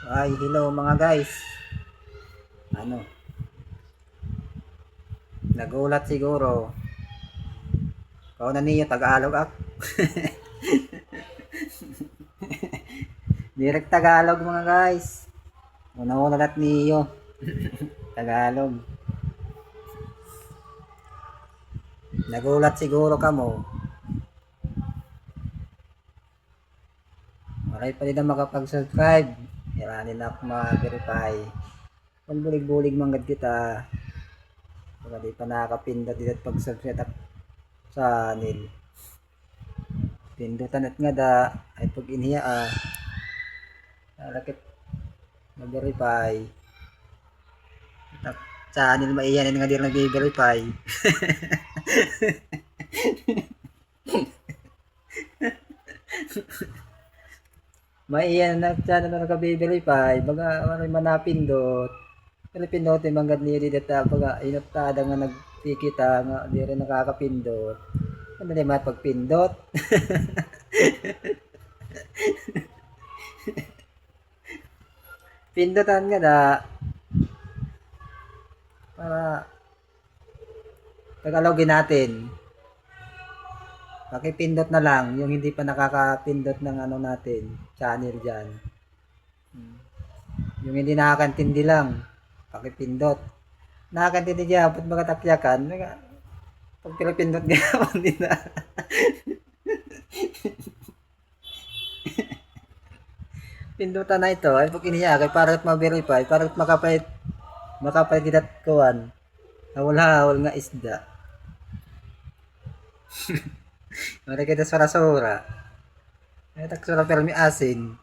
Ay, hello mga guys. Ano, nagulat siguro. Kau na niyo Tagalog ak. Direct Tagalog mga guys. Una-una niyo Tagalog. Nagulat siguro kamo. Maray pa rin na makapag-subscribe. Iranin ako ma-verify. Kung bulig-bulig manggad kita. Baka di pa nakakapindot dito at pag-subscribe sa channel. Pindutan at nga da ay pag iniya lakit mag-verify. Channel maiyan nga di nag-verify. Maiyan na channel na nag-verify. Baga ano manapindot. Pero pindutin manggad niya di data baga inoptada nga nagtikita nga di rin nakakapindot. Ano na yung pagpindot? Pindutan nga na para tagalogin natin. Pakipindot na lang yung hindi pa nakakapindot ng ano natin, channel dyan. Yung hindi nakakantindi lang, pakipindot. Nakakantindi dyan, ba't magatakyakan? Pag pinapindot nga, hindi na. Pindutan na ito, ay pag iniya, kay para ma-verify, para makapait kitat kuwan. Hawal-hawal nga isda. Mari kita sura-sura. Ay taksura pero may asin.